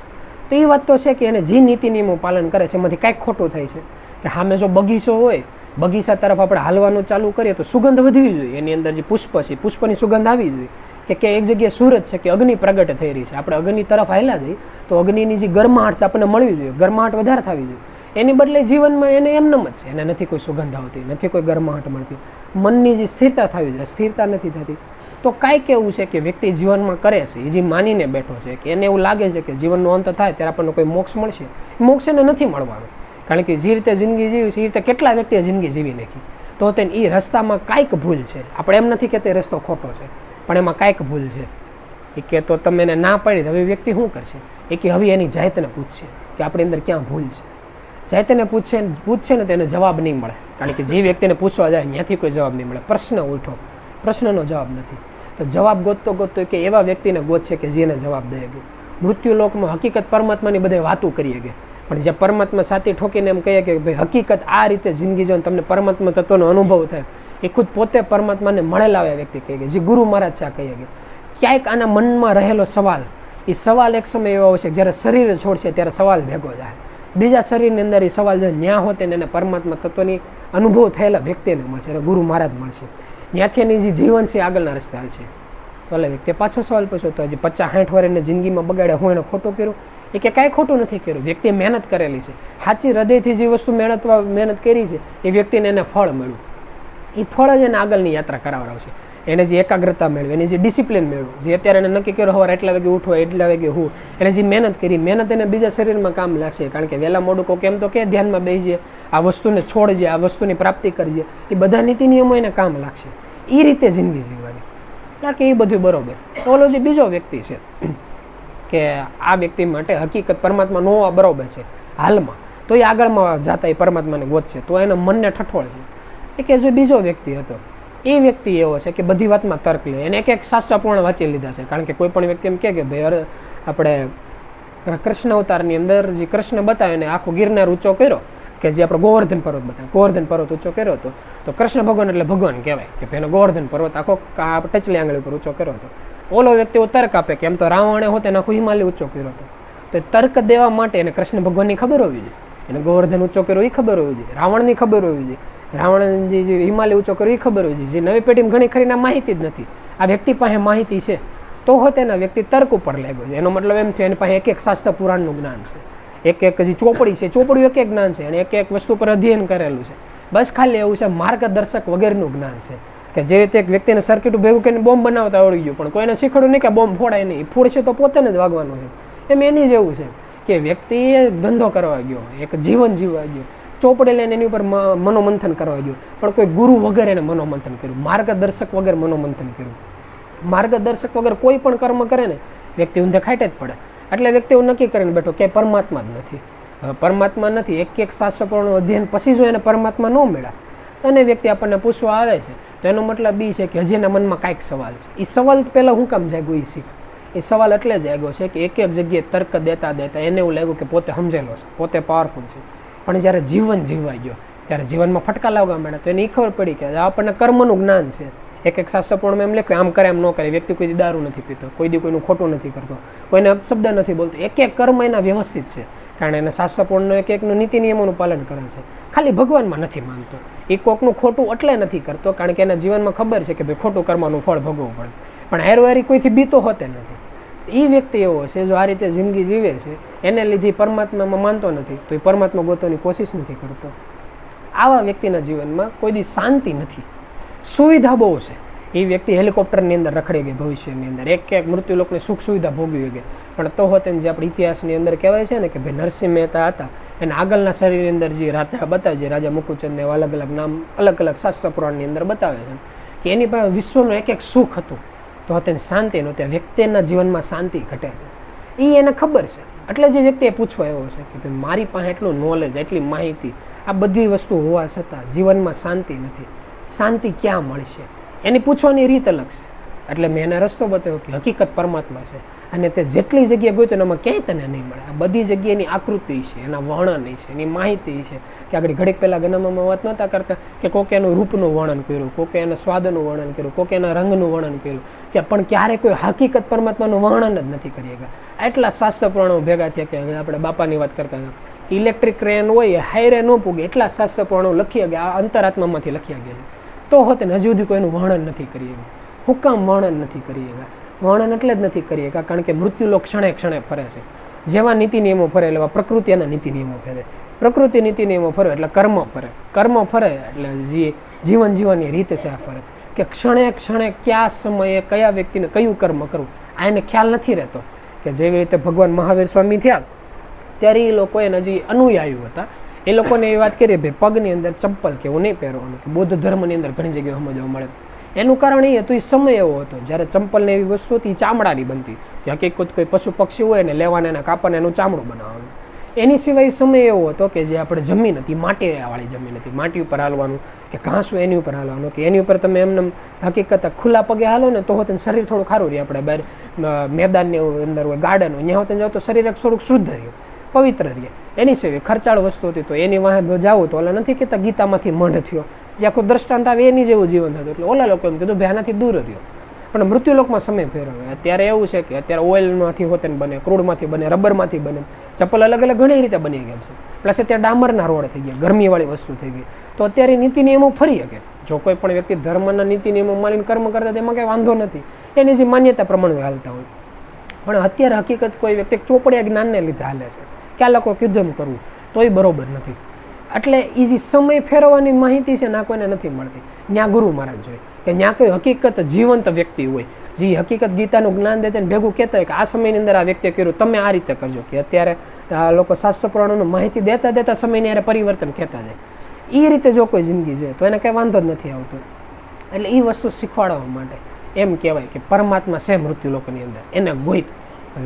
તો એ વાત તો છે કે એને જે નીતિ નિયમો પાલન કરે છે એમાંથી કાંઈક ખોટું થાય છે. કે સામે જો બગીચો હોય, બગીચા તરફ આપણે હાલવાનું ચાલુ કરીએ તો સુગંધ વધવી જોઈએ, એની અંદર જે પુષ્પ છે પુષ્પની સુગંધ આવી જોઈએ, કે એક જગ્યાએ સૂરજ છે કે અગ્નિ પ્રગટ થઈ રહી છે, આપણે અગ્નિ તરફ હાલ્યા જઈએ તો અગ્નિની જે ગરમાહટ છે આપણને મળવી જોઈએ, ગરમાહટ વધારે થવી જોઈએ. એની બદલે જીવનમાં એને એમનેમ જ છે, એને નથી કોઈ સુગંધ આવતી, નથી કોઈ ગરમાહટ મળતી, મનની જે સ્થિરતા થવી જોઈએ સ્થિરતા નથી થતી. તો કાંઈક એવું છે કે વ્યક્તિ જીવનમાં કરે છે, એ જે માનીને બેઠો છે કે એને એવું લાગે છે કે જીવનનો અંત થાય ત્યારે આપણને કોઈ મોક્ષ મળશે, મોક્ષ એને નથી મળવાનો. કારણ કે જે રીતે જિંદગી જીવી છે એ રીતે કેટલા વ્યક્તિએ જિંદગી જીવી નાખી. તો તેને એ રસ્તામાં કાંઈક ભૂલ છે. આપણે એમ નથી કે તે રસ્તો ખોટો છે, પણ એમાં કાંઈક ભૂલ છે. એ કે તો તમે એને ના પાડી, હવે વ્યક્તિ શું કરશે? એ કે હવે એની જાતને પૂછશે કે આપણી અંદર ક્યાં ભૂલ છે. જાતને પૂછશે ને તેને જવાબ નહીં મળે, કારણ કે જે વ્યક્તિને પૂછવા જાય ત્યાંથી કોઈ જવાબ નહીં મળે. પ્રશ્ન ઉઠો, પ્રશ્નનો જવાબ નથી. તો જવાબ ગોતતો કે એવા વ્યક્તિને ગોતશે કે જેને જવાબ દઈ ગયો. મૃત્યુ લોકમાં હકીકત પરમાત્માની બધે વાતો કરીએ કે, પણ જે પરમાત્મા સાથી ઠોકીને એમ કહીએ કે ભાઈ હકીકત આ રીતે જિંદગી જો તમને પરમાત્મા તત્વનો અનુભવ થાય, એ ખુદ પોતે પરમાત્માને મળેલા આવ્યા વ્યક્તિ કહે કે જે ગુરુ મહારાજ છે કહીએ કે ક્યાંક આના મનમાં રહેલો સવાલ, એ સવાલ એક સમય એવો આવશે જ્યારે શરીર છોડશે ત્યારે સવાલ ભેગો જાય, બીજા શરીરની અંદર એ સવાલ જો ન્યા હોતે ને એને પરમાત્મા તત્વની અનુભવ થયેલા વ્યક્તિને મળશે, એટલે ગુરુ મહારાજ મળશે. ત્યાંથી એની જે જીવન છે આગળના રસ્તે હાલશે. તો એટલે વ્યક્તિએ પાછો સવાલ પૂછ્યો તો હજી 50-60 વર્ષ એને જિંદગીમાં બગાડે, હું એને ખોટું કર્યું? એ કે કાંઈ ખોટું નથી કર્યું, વ્યક્તિએ મહેનત કરેલી છે, સાચી હૃદયથી જે વસ્તુ મહેનત કરી છે એ વ્યક્તિને એને ફળ મળ્યું. એ ફળ જ એને આગળની યાત્રા કરાવડાવશે. એને જે એકાગ્રતા મેળવી, એને જે ડિસિપ્લિન મેળવ્યું, જે અત્યારે એને નક્કી કર્યો સવારે એટલા વાગે ઉઠવો, એટલા વાગે હું, એને જે મહેનત કરી, મહેનત એને બીજા શરીરમાં કામ લાગશે. કારણ કે વહેલા મોડું કોઈ કેમ તો કે ધ્યાનમાં બેસજે, આ વસ્તુને છોડજે, આ વસ્તુની પ્રાપ્તિ કરજે, એ બધા નીતિ નિયમો એને કામ લાગશે. એ રીતે જિંદગી જીવવાની, એટલે કે એ બધું બરોબર. ઓલો જે બીજો વ્યક્તિ છે કે આ વ્યક્તિ માટે હકીકત પરમાત્મા નો હોવા બરોબર છે હાલમાં, તો એ આગળમાં જાતા એ પરમાત્માને ગોતશે, તો એના મનને ઠઠોળ છે. એ કે જો બીજો વ્યક્તિ હતો, એ વ્યક્તિ એવો છે કે બધી વાતમાં તર્ક લે, એને એક શાસ્ત્ર પૂર્ણ વાંચી લીધા છે. કારણ કે કોઈ પણ વ્યક્તિ એમ કે ભાઈ આપણે કૃષ્ણ અવતારની અંદર જે કૃષ્ણ બતાવે એને આખો ગિરનાર ઊંચો કર્યો, કે જે આપણે ગોવર્ધન પર્વત બતાવે, ગોવર્ધન પર્વત ઊંચો કર્યો હતો, તો કૃષ્ણ ભગવાન એટલે ભગવાન કહેવાય કે ભાઈ એનો ગોવર્ધન પર્વત આખો ટચલી આંગળી ઉપર ઊંચો કર્યો હતો. ઓલો વ્યક્તિ તર્ક આપે કે એમ તો રાવણે હોતે આખો હિમાલય ઊંચો કર્યો હતો. તો તર્ક દેવા માટે એને કૃષ્ણ ભગવાનની ખબર હોવી જોઈએ, એને ગોવર્ધન ઊંચો કર્યો એ ખબર હોવી જોઈએ, રાવણની ખબર હોવી જોઈએ, રાવણ જે હિમાલય ઊંચો કર્યો એ ખબર હોવી જોઈએ. જે નવી પેઢીમાં ઘણી ખરીના માહિતી જ નથી. આ વ્યક્તિ પાસે માહિતી છે તો હોતે એના વ્યક્તિ તર્ક ઉપર લાગ્યો છે. એનો મતલબ એમ થયો એની પાસે એક શાસ્ત્ર પુરાણનું જ્ઞાન છે, એક જે ચોપડી છે, ચોપડીઓ એક જ્ઞાન છે, અને એક વસ્તુ પર અધ્યયન કરેલું છે. બસ ખાલી એવું છે માર્ગદર્શક વગેરેનું જ્ઞાન છે, કે જે રીતે એક વ્યક્તિને સર્કિટ ભેગું કરીને બોમ્બ બનાવતા આવડી ગયું, પણ કોઈને શીખવાડ્યું નહીં કે બોમ્બ ફોડાય નહીં, ફોડશે તો પોતાને જ વાગવાનું છે. એમ એની જેવું છે કે વ્યક્તિએ ધંધો કરવા ગયો, એક જીવન જીવવા ગયો, ચોપડે લઈને એની ઉપર મનોમંથન કરવા ગયો, પણ કોઈ ગુરુ વગર એને મનોમંથન કર્યું, માર્ગદર્શક વગર મનોમંથન કર્યું. માર્ગદર્શક વગર કોઈ પણ કર્મ કરે ને વ્યક્તિ ઊંધે ખાટે જ પડે. એટલે વ્યક્તિ એવું નક્કી કરીને બેઠો કે પરમાત્મા જ નથી, પરમાત્મા નથી. એક શાસ્ત્રપૂર્ણ અધ્યયન પછી જો એને પરમાત્મા ન મળ્યા અને વ્યક્તિ આપણને પૂછવા આવે છે તો એનો મતલબ એ છે કે હજી એના મનમાં કાંઈક સવાલ છે. એ સવાલ પહેલાં હું કામ જાગ્યો એ શીખ. એ સવાલ એટલે જાગ્યો છે કે એક જગ્યાએ તર્ક દેતા એને એવું લાગ્યું કે પોતે સમજેલો છે, પોતે પાવરફુલ છે, પણ જ્યારે જીવન જીવવા ગયો ત્યારે જીવનમાં ફટકા લાવવા માંડ્યા તો એને એ ખબર પડી કે આપણને કર્મનું જ્ઞાન છે, એક શાસ્ત્ર પુરાણમાં એમ લખ્યું આમ કરે એમ ન કરે. વ્યક્તિ કોઈ દી દારૂ નથી પીતો, કોઈ દી કોઈનું ખોટું નથી કરતો, કોઈને અપશબ્દ નથી બોલતો. એક કર્મ એના વ્યવસ્થિત છે, કારણ એને શાસ્ત્ર પુરાણનો એકનું નીતિ નિયમોનું પાલન કરે છે. ખાલી ભગવાનમાં નથી માનતો. એ કોકનું ખોટું એટલે નથી કરતો કારણ કે એના જીવનમાં ખબર છે કે ભાઈ ખોટું કર્મનું ફળ ભોગવવું પડે, પણ હારી કોઈથી બીતો હોતે નથી. એ વ્યક્તિ એવો છે જો આ રીતે જિંદગી જીવે છે, એને લીધે પરમાત્મામાં માનતો નથી, તો એ પરમાત્મા ગોતવાની કોશિશ નથી કરતો. આવા વ્યક્તિના જીવનમાં કોઈ દી શાંતિ નથી. સુવિધા બહુ છે. એ વ્યક્તિ હેલિકોપ્ટરની અંદર રખડી ગઈ ભવિષ્યની અંદર, એક મૃત્યુલોકની સુખ સુવિધા ભોગવી ગઈ, પણ તો હોતે જે આપણે ઇતિહાસની અંદર કહેવાય છે ને કે ભાઈ નરસિંહ મહેતા હતા, એના આગળના શરીરની અંદર જે રાજા બતાવે છે, રાજા મુકુચંદ એવા અલગ અલગ નામ અલગ અલગ શાસ્ત્ર પુરાણની અંદર બતાવે છે કે એની પાસે વિશ્વનું એક સુખ હતું, તો હોતે શાંતિ નહોતી. વ્યક્તિના જીવનમાં શાંતિ ઘટે છે, એ એને ખબર છે. એટલે જે વ્યક્તિએ પૂછવા એવો છે કે ભાઈ મારી પાસે એટલું નોલેજ, એટલી માહિતી, આ બધી વસ્તુ હોવા છતાં જીવનમાં શાંતિ નથી, શાંતિ ક્યાં મળશે? એની પૂછવાની રીત અલગ છે. એટલે મેં એને રસ્તો બતાવ્યો કે હકીકત પરમાત્મા છે, અને તે જેટલી જગ્યાએ ગયો તો એમાં ક્યાંય તને નહીં મળે. આ બધી જગ્યાએની આકૃતિ છે, એના વર્ણન છે, એની માહિતી છે. કે આગળ ઘડીક પહેલાં ગનામામાં વાત નહોતા કરતા કે કોકે એનું રૂપનું વર્ણન કર્યું, કોકે એના સ્વાદનું વર્ણન કર્યું, કોકે એના રંગનું વર્ણન કર્યું, કે પણ ક્યારે કોઈ હકીકત પરમાત્માનું વર્ણન જ નથી કરી ગયા. એટલા શાસ્ત્ર પુરાણો ભેગા થયા કે આપણે બાપાની વાત કરતા હતા, ઇલેક્ટ્રિક ટ્રેન હોય હાઈરે ન પૂગે એટલા શાસ્ત્ર પુરાણો લખી ગયા, આ અંતરાત્મામાંથી લખ્યા ગયા છે. તો હોતે હજુ સુધી કોઈનું વર્ણન નથી કરી શક્યા. હું કામ વર્ણન નથી કરી શક્યા? વર્ણન એટલે જ નથી કરી શક્યા કારણ કે મૃત્યુલોક ક્ષણે ક્ષણે ફરે છે. જેવા નીતિ નિયમો ફરે એવા પ્રકૃતિ એના નીતિ નિયમો ફરે. પ્રકૃતિ નીતિ નિયમો ફરે એટલે કર્મ ફરે. કર્મ ફરે એટલે જીવન જીવવાની રીત છે આ ફરે. કે ક્ષણે ક્ષણે કયા સમયે કયા વ્યક્તિને કયું કર્મ કરવું આ એને ખ્યાલ નથી રહેતો. કે જેવી રીતે ભગવાન મહાવીર સ્વામી થયા ત્યારે એ લોકો એને હજી અનુયાયી હતા, એ લોકોને એ વાત કરીએ ભાઈ પગની અંદર ચપ્પલ કે એવું નહીં પહેરવાનું, કે બૌદ્ધ ધર્મની અંદર ઘણી જગ્યાએ સમજવા મળે. એનું કારણ એ હતું એ સમય એવો હતો જ્યારે ચંપલને એવી વસ્તુ હતી ચામડાની બનતી, કે હકીકત કોઈ પશુ પક્ષી હોય ને લેવાને એના કાપાને એનું ચામડું બનાવવાનું. એની સિવાય સમય એવો હતો કે જે આપણે જમીન હતી માટીવાળી જમીન હતી, માટી ઉપર હાલવાનું કે ઘાસ હોય એની ઉપર હાલવાનું, કે એની ઉપર તમે એમને હકીકત ખુલ્લા પગે હાલો ને તો હોતે શરીર થોડું ખારું રહે. આપણે બહાર મેદાનની અંદર હોય, ગાર્ડન હોય, ત્યાં હોતે જાઓ તો શરીર થોડુંક શુદ્ધ રહે, પવિત્ર રહે. એની સિવાય ખર્ચાળ વસ્તુ હતી તો એની વાહે જાવું તો ઓલા નથી કહેતા ગીતામાંથી મંઢ થયો, જે આખું દ્રષ્ટાંત આવે એની જેવું જીવન હતું. એટલે ઓલા લોકો એમ કીધું ભાઈ આનાથી દૂર રહ્યો. પણ મૃત્યુલોકમાં સમય ફેરવ્યો. અત્યારે એવું છે કે અત્યારે ઓઇલમાંથી હોતે બને, ક્રૂડમાંથી બને, રબરમાંથી બને, ચપ્પલ અલગ અલગ ઘણી રીતે બની ગયા છે. પ્લસ અત્યારે ડામરના રોડ થઈ ગયા, ગરમીવાળી વસ્તુ થઈ ગઈ. તો અત્યારે નીતિ નિયમો ફરી શકે. જો કોઈ પણ વ્યક્તિ ધર્મના નીતિ નિયમો માનીને કર્મ કરતા તેમાં કંઈ વાંધો નથી, એની જે માન્યતા પ્રમાણે હાલતા હોય. પણ અત્યારે હકીકત કોઈ વ્યક્તિ ચોપડિયા જ્ઞાનને લીધે હાલે છે કે આ લોકો કીધું એમ કરવું તોય બરોબર નથી. એટલે એ જે સમય ફેરવવાની માહિતી છે ના કોઈને નથી મળતી. ત્યાં ગુરુ મહારાજ જોઈએ કે ત્યાં કોઈ હકીકત જીવંત વ્યક્તિ હોય જે હકીકત ગીતાનું જ્ઞાન દેતે ભેગું કહેતા હોય કે આ સમયની અંદર આ વ્યક્તિએ કર્યું, તમે આ રીતે કરજો. કે અત્યારે લોકો શાસ્ત્ર પુરાણોનું માહિતી દેતા દેતા સમયની યારે પરિવર્તન કહેતા જાય. એ રીતે જો કોઈ જિંદગી જોઈએ તો એને કંઈ વાંધો જ નથી આવતો. એટલે એ વસ્તુ શીખવાડવા માટે એમ કહેવાય કે પરમાત્મા છે મૃત્યુલોકની અંદર, એને ગોઈત.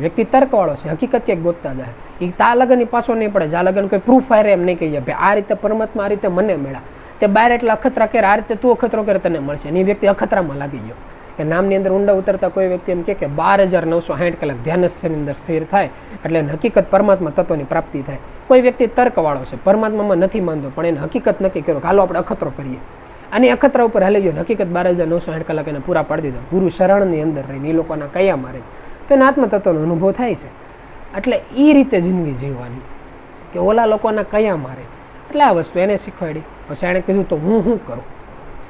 વ્યક્તિ તર્કવાળો છે, હકીકત ક્યાંક ગોતતા જાય. એ તા લગનની પાછો નહીં પડે, જા લગન કોઈ પ્રૂફ આરે એમ નહીં કહીએ ભાઈ આ રીતે પરમાત્મા આ રીતે મને મળ્યા. તે બહાર એટલા અખતરા કરે, આ રીતે તું અખતરો કરે તને મળશે. અને એ વ્યક્તિ અખતરામાં લાગી ગયો. કે નામની અંદર ઊંડા ઉતરતા કોઈ વ્યક્તિ એમ કે 12,960 કલાક ધ્યાનસ્થની અંદર સ્થિર થાય એટલે હકીકત પરમાત્મા તત્વની પ્રાપ્તિ થાય. કોઈ વ્યક્તિ તર્કવાળો છે, પરમાત્મામાં નથી માનતો, પણ એને હકીકત નક્કી કર્યો કે હાલો આપણે અખતરો કરીએ. અને અખતરા ઉપર હાલી ગયો, હકીકત 12,960 કલાક એને પૂરા પાડી દીધા. ગુરુ શરણની અંદર રહીને એ લોકોના કયા મારે તો એને આત્મતત્વનો અનુભવ થાય છે. એટલે એ રીતે જિંદગી જીવવાની કે ઓલા લોકોના કયા મારે. એટલે આ વસ્તુ એને શીખવાડી. પછી એણે કીધું તો હું શું કરું,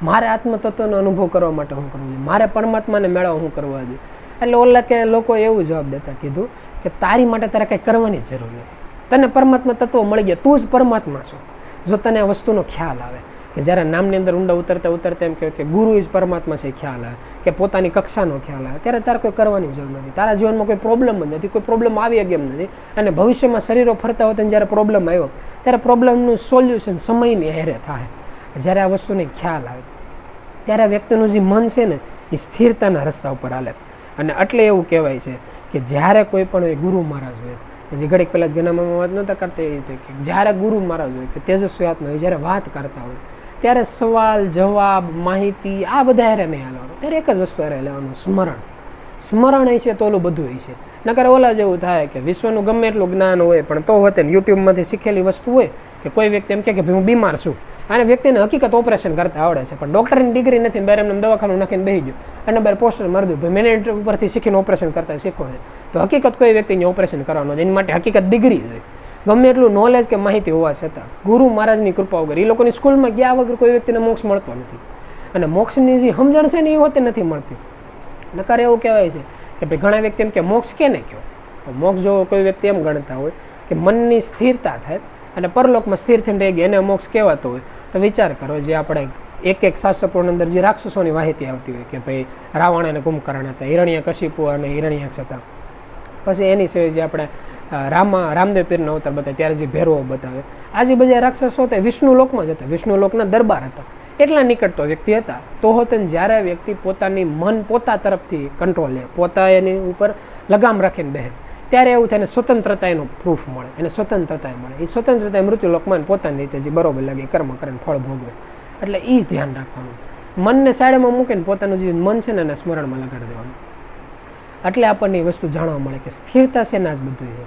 મારે આત્મતત્વનો અનુભવ કરવા માટે શું કરવું જોઈએ, મારે પરમાત્માને મેળવવા શું કરવા જોઈએ. એટલે ઓલા કે લોકો એવું જવાબ દેતા કીધું કે તારી માટે તારે કંઈ કરવાની જ જરૂર નથી. તને પરમાત્મા તત્વ મળી ગયા, તું જ પરમાત્મા છો. જો તને આ વસ્તુનો ખ્યાલ આવે કે જ્યારે નામની અંદર ઊંડા ઉતરતા ઉતરતા એમ કહે કે ગુરુ જ પરમાત્મા છે ખ્યાલ આવે, કે પોતાની કક્ષાનો ખ્યાલ આવે, ત્યારે તારે કોઈ કરવાની જરૂર નથી. તારા જીવનમાં કોઈ પ્રોબ્લેમ જ નથી, કોઈ પ્રોબ્લેમ આવી કેમ નથી. અને ભવિષ્યમાં શરીરો ફરતા હોય જ્યારે પ્રોબ્લેમ આવ્યો ત્યારે પ્રોબ્લેમનું સોલ્યુશન સમયની હેરે થાય. જ્યારે આ વસ્તુને ખ્યાલ આવે ત્યારે વ્યક્તિનું જે મન છે ને એ સ્થિરતાના રસ્તા ઉપર હાલે. અને એટલે એવું કહેવાય છે કે જ્યારે કોઈ પણ ગુરુ મહારાજ હોય, જે ઘડીક પહેલાં જ ગનામામાં વાત નહોતા કરતા એ રીતે કે જ્યારે ગુરુ મહારાજ હોય કે તેજસ્વી આત્મા હોય જ્યારે વાત કરતા હોય ત્યારે સવાલ જવાબ માહિતી આ બધા હારે નહીં હાલવાનું. ત્યારે એક જ વસ્તુ હારે લેવાનું, સ્મરણ. સ્મરણ હોય છે તો ઓલું બધું હોય છે. નકર ઓલા જેવું થાય કે વિશ્વનું ગમે એટલું જ્ઞાન હોય પણ તો હોતે યુટ્યુબમાંથી શીખેલી વસ્તુ હોય કે કોઈ વ્યક્તિ એમ કે ભાઈ હું બીમાર છું અને વ્યક્તિને હકીકત ઓપરેશન કરતા આવડે છે, પણ ડૉક્ટરની ડિગ્રી નથી, બેર એમને દવાખાનું નાખીને બેસી ગયો અને બાર પોસ્ટર મારી દઉં, ભાઈ મિનિટ ઉપરથી શીખીને ઓપરેશન કરતા શીખો છે, તો હકીકત કોઈ વ્યક્તિને ઓપરેશન કરવાનું એની માટે હકીકત ડિગ્રી જોઈએ. ગમે એટલું નોલેજ કે માહિતી હોવા છતાં ગુરુ મહારાજની કૃપા વગર એ લોકોની સ્કૂલમાં ગયા વગર કોઈ વ્યક્તિને મોક્ષ મળતો નથી. અને મોક્ષની જે સમજણ છે ને એ હોતે નથી મળતી. નકાર એવું કહેવાય છે કે ભાઈ ઘણા વ્યક્તિ એમ કે મોક્ષ કેને કહો, તો મોક્ષ જો કોઈ વ્યક્તિ એમ ગણતા હોય કે મનની સ્થિરતા થાય અને પરલોકમાં સ્થિર થઈને રહી ગયા એને મોક્ષ કહેવાતો હોય, તો વિચાર કરો જે આપણે એક શાસ્ત્રપુરાણ અંદર જે રાક્ષસોની માહિતી આવતી હોય કે ભાઈ રાવણ અને કુંભકર્ણ હતા, હિરણ્યકશિપુ અને હિરણ્યાક્ષ હતા, પછી એની સિવાય જે આપણે રામદેવ પીરનો અવતાર બતાવે ત્યારે જે ભેરવો બતાવે, આ જે બધા રાક્ષસો હતા વિષ્ણુ લોકમાં જ હતા, વિષ્ણુ લોકના દરબાર હતા, એટલા નિકટતો વ્યક્તિ હતા. તો હોતે જ્યારે વ્યક્તિ પોતાની મન પોતા તરફથી કંટ્રોલ લે, પોતા એની ઉપર લગામ રાખીને બેહે, ત્યારે એવું થાય સ્વતંત્રતા એનો પ્રૂફ મળે, એને સ્વતંત્રતા મળે. એ સ્વતંત્રતા મૃત્યુલોકમાં પોતાની રીતે જે બરોબર લાગે કર્મ કરીને ફળ ભોગવે. એટલે એ જ ધ્યાન રાખવાનું, મનને સાઈડમાં મૂકીને પોતાનું જે મન છે ને એને સ્મરણમાં લગાડી દેવાનું. એટલે આપણને એ વસ્તુ જાણવા મળે કે સ્થિરતા છે ને આ જ બધું છે.